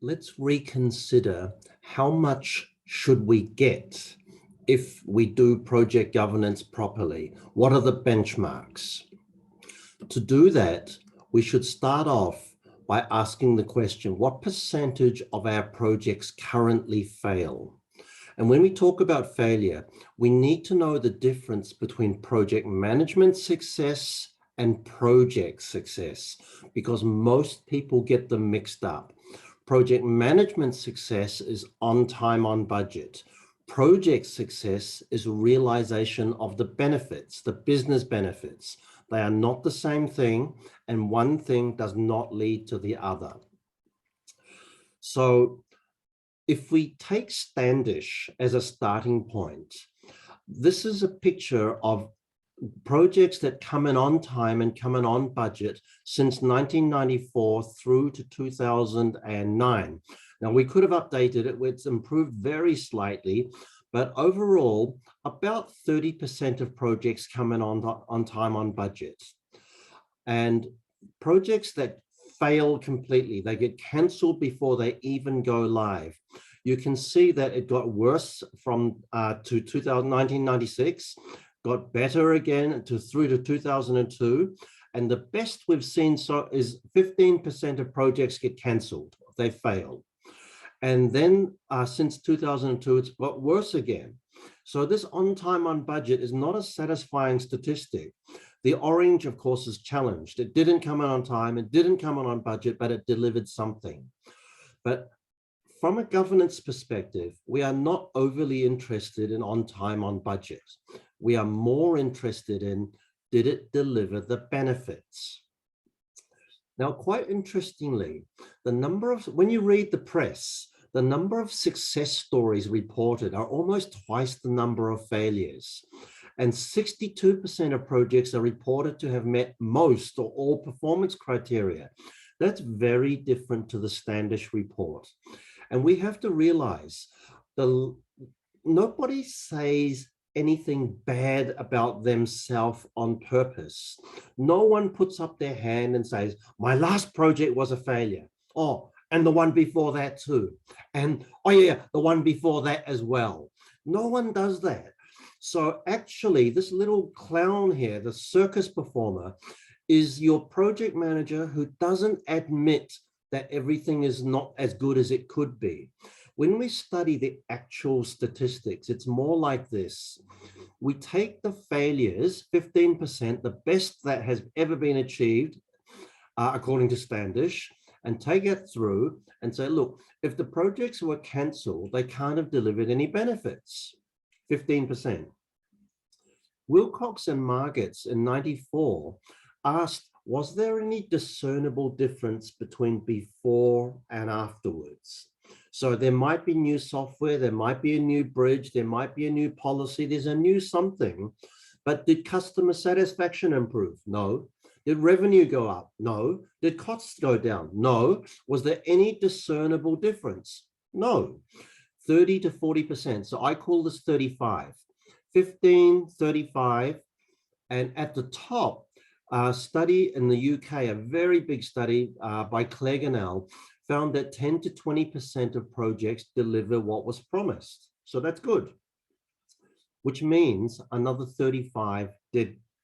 let's reconsider how much should we get if we do project governance properly? What are the benchmarks? To do that, we should start off by asking the question, what percentage of our projects currently fail? And when we talk about failure, we need to know the difference between project management success and project success, because most people get them mixed up. Project management success is on time, on budget. Project success is realization of the benefits, the business benefits. They are not the same thing, and one thing does not lead to the other. So if we take Standish as a starting point, this is a picture of projects that come in on time and come in on budget since 1994 through to 2009. Now, we could have updated it, it's improved very slightly, but overall, about 30% of projects come in on time, on budget. And projects that fail completely, they get cancelled before they even go live. You can see that it got worse from to 1996, got better again through to 2002. And the best we've seen so is 15% of projects get cancelled, they fail. And then since 2002, it's got worse again. So this on time, on budget is not a satisfying statistic. The orange, of course, is challenged. It didn't come in on time, it didn't come in on budget, but it delivered something. But from a governance perspective, we are not overly interested in on time, on budget. We are more interested in, did it deliver the benefits? Now, quite interestingly, when you read the press, the number of success stories reported are almost twice the number of failures. And 62% of projects are reported to have met most or all performance criteria. That's very different to the Standish report. And we have to realize nobody says anything bad about themselves on purpose. No one puts up their hand and says, my last project was a failure. Oh, and the one before that too. And oh yeah, the one before that as well. No one does that. So actually, this little clown here, the circus performer, is your project manager who doesn't admit that everything is not as good as it could be. When we study the actual statistics, it's more like this. We take the failures, 15%, the best that has ever been achieved, according to Standish, and take it through and say, look, if the projects were cancelled, they can't have delivered any benefits, 15%. Wilcox and Margetts in 94 asked, was there any discernible difference between before and afterwards? So there might be new software, there might be a new bridge, there might be a new policy, there's a new something, but did customer satisfaction improve? No. Did revenue go up? No. Did costs go down? No. Was there any discernible difference? No. 30 to 40%. So I call this 35. 15, 35, and at the top, a study in the UK, a very big study by Clegganell, found that 10 to 20% of projects deliver what was promised. So that's good, which means another 35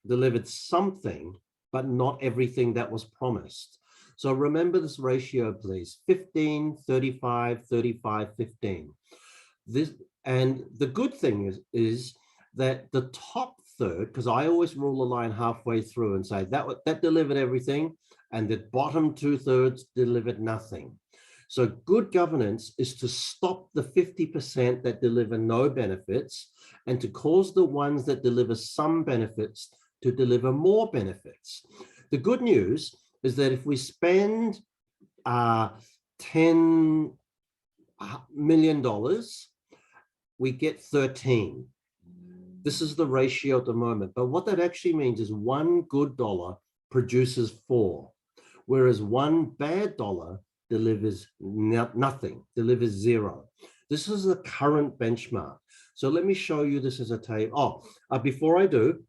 delivered something, but not everything that was promised. So remember this ratio, please, 15, 35, 35, 15. And the good thing is that the top third, because I always rule the line halfway through and say that delivered everything, and the bottom 2/3 delivered nothing. So good governance is to stop the 50% that deliver no benefits and to cause the ones that deliver some benefits to deliver more benefits. The good news is that if we spend $10 million, we get 13. This is the ratio at the moment. But what that actually means is one good dollar produces 4, whereas one bad dollar delivers nothing, delivers 0. This is the current benchmark. So let me show you this as a table. Before I do,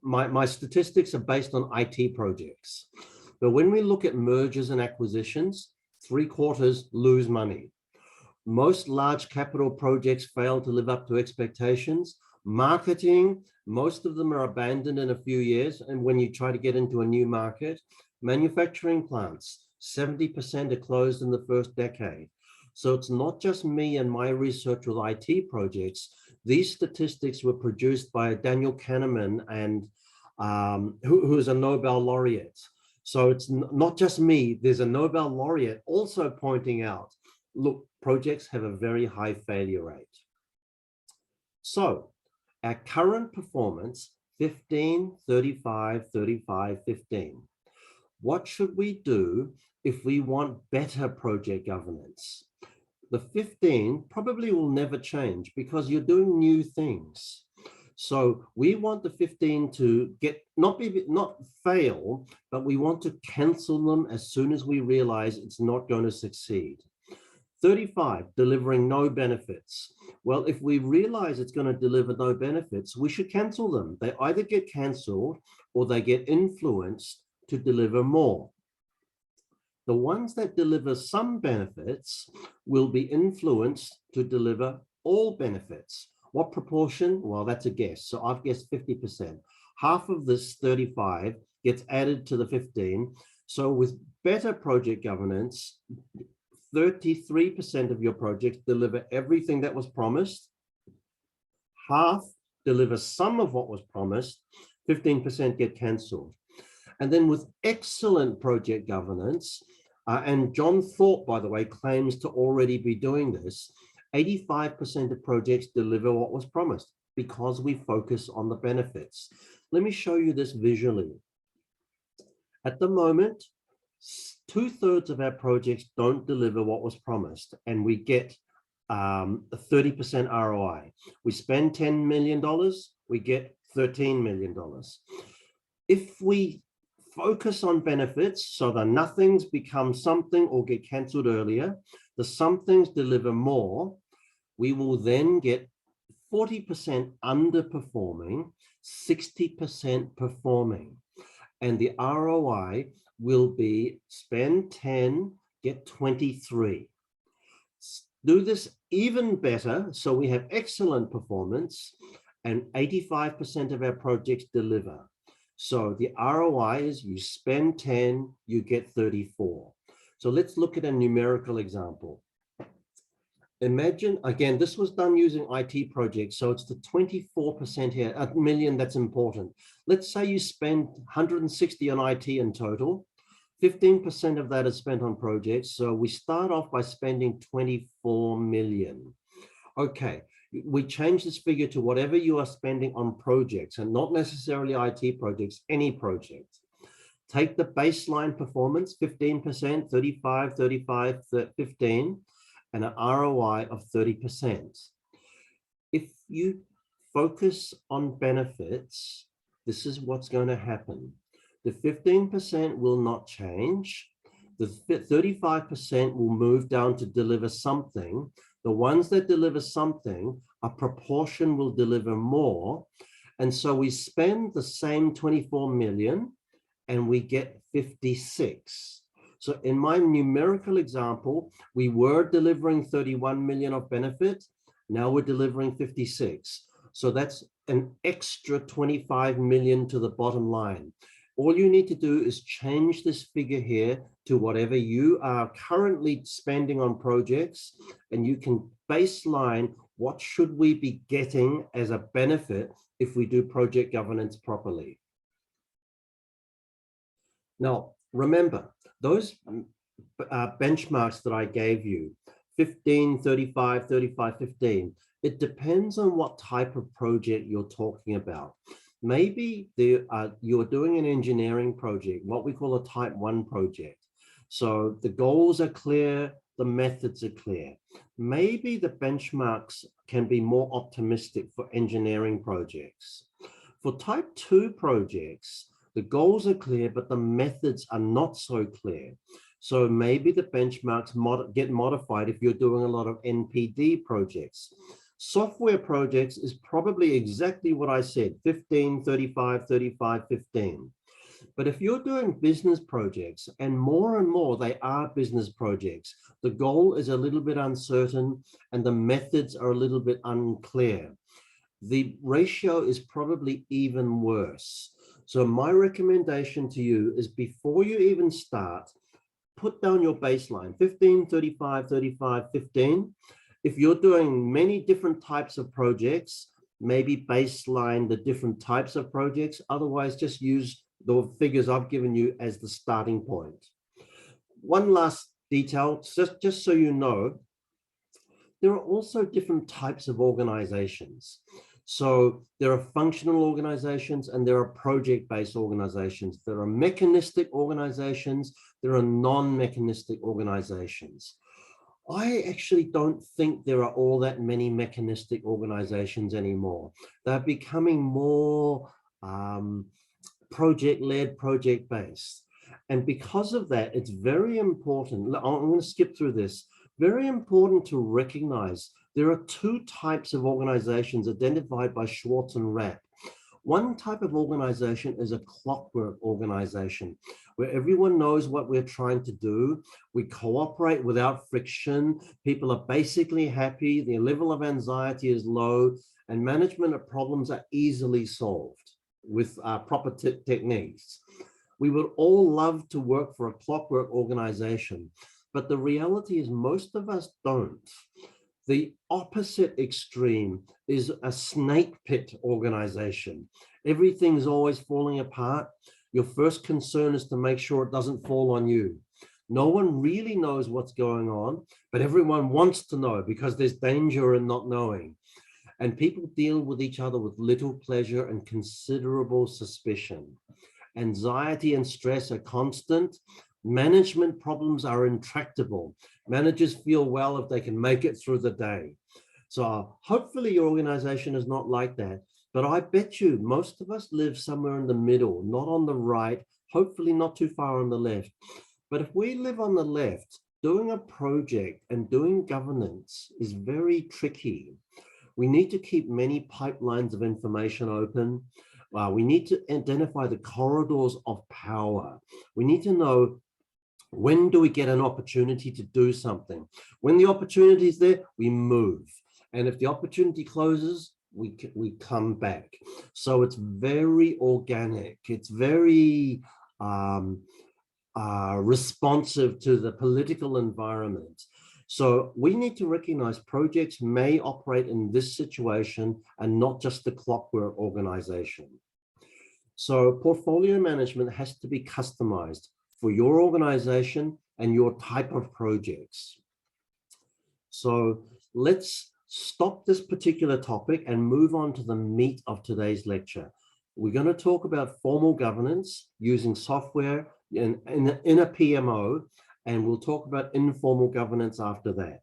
my statistics are based on IT projects. But when we look at mergers and acquisitions, 3/4 lose money. Most large capital projects fail to live up to expectations. Marketing, most of them are abandoned in a few years. And when you try to get into a new market, manufacturing plants, 70% are closed in the first decade. So it's not just me and my research with IT projects. These statistics were produced by Daniel Kahneman, and who is a Nobel laureate. So it's not just me, there's a Nobel laureate also pointing out, look, projects have a very high failure rate. So our current performance, 15, 35, 35, 15. What should we do if we want better project governance? The 15 probably will never change because you're doing new things. So we want the 15 to not fail, but we want to cancel them as soon as we realize it's not going to succeed. 35, delivering no benefits. Well, if we realize it's going to deliver no benefits, we should cancel them. They either get canceled or they get influenced to deliver more. The ones that deliver some benefits will be influenced to deliver all benefits. What proportion? Well, that's a guess. So I've guessed 50%. Half of this 35 gets added to the 15. So with better project governance, 33% of your projects deliver everything that was promised. Half deliver some of what was promised. 15% get cancelled. And then with excellent project governance, and John Thorpe, by the way, claims to already be doing this, 85% of projects deliver what was promised because we focus on the benefits. Let me show you this visually. At the moment, 2/3 of our projects don't deliver what was promised, and we get a 30% ROI. We spend $10 million, we get $13 million. If we focus on benefits so the nothings become something or get canceled earlier, the somethings deliver more, we will then get 40% underperforming, 60% performing. And the ROI will be spend 10, get 23. Do this even better so we have excellent performance and 85% of our projects deliver. So the ROI is you spend 10, you get 34. So let's look at a numerical example. Imagine, again, this was done using IT projects, so it's the 24% here, a million that's important. Let's say you spend 160 on IT in total, 15% of that is spent on projects. So we start off by spending 24 million. Okay, we change this figure to whatever you are spending on projects and not necessarily IT projects, any project. Take the baseline performance, 15%, 35, 35, 15, and an ROI of 30%. If you focus on benefits, this is what's going to happen. The 15% will not change. The 35% will move down to deliver something. The ones that deliver something, a proportion will deliver more. And so we spend the same 24 million and we get 56. So in my numerical example, we were delivering 31 million of benefit. Now we're delivering 56. So that's an extra 25 million to the bottom line. All you need to do is change this figure here to whatever you are currently spending on projects, and you can baseline what should we be getting as a benefit if we do project governance properly. Now, remember, those benchmarks that I gave you, 15, 35, 35, 15, it depends on what type of project you're talking about. Maybe you're doing an engineering project, what we call a type 1 project. So the goals are clear, the methods are clear. Maybe the benchmarks can be more optimistic for engineering projects. For type 2 projects, the goals are clear, but the methods are not so clear. So maybe the benchmarks get modified if you're doing a lot of NPD projects. Software projects is probably exactly what I said, 15, 35, 35, 15. But if you're doing business projects, and more they are business projects, the goal is a little bit uncertain and the methods are a little bit unclear, the ratio is probably even worse. So my recommendation to you is, before you even start, put down your baseline, 15, 35, 35, 15. If you're doing many different types of projects, maybe baseline the different types of projects. Otherwise, just use the figures I've given you as the starting point. One last detail, just so you know, there are also different types of organizations. So there are functional organizations and there are project-based organizations. There are mechanistic organizations, there are non-mechanistic organizations. I actually don't think there are all that many mechanistic organizations anymore. They're becoming more project-led, project-based. And because of that, it's very important, I'm going to skip through this, very important to recognize there are two types of organizations identified by Schwartz and Rapp. One type of organization is a clockwork organization, where everyone knows what we're trying to do. We cooperate without friction. People are basically happy. Their level of anxiety is low, and management of problems are easily solved with proper techniques. We would all love to work for a clockwork organization, but the reality is most of us don't. The opposite extreme is a snake pit organization. Everything's always falling apart. Your first concern is to make sure it doesn't fall on you. No one really knows what's going on, but everyone wants to know because there's danger in not knowing. And people deal with each other with little pleasure and considerable suspicion. Anxiety and stress are constant. Management problems are intractable. Managers feel well if they can make it through the day. So hopefully your organization is not like that. But I bet you most of us live somewhere in the middle, not on the right, hopefully not too far on the left. But if we live on the left, doing a project and doing governance is very tricky. We need to keep many pipelines of information open. We need to identify the corridors of power. We need to know, when do we get an opportunity to do something? When the opportunity is there, we move. And if the opportunity closes, we come back. So it's very organic. It's very responsive to the political environment. So we need to recognize projects may operate in this situation and not just the clockwork organization. So portfolio management has to be customized for your organization and your type of projects. So let's stop this particular topic and move on to the meat of today's lecture. We're going to talk about formal governance using software in a PMO, and we'll talk about informal governance after that.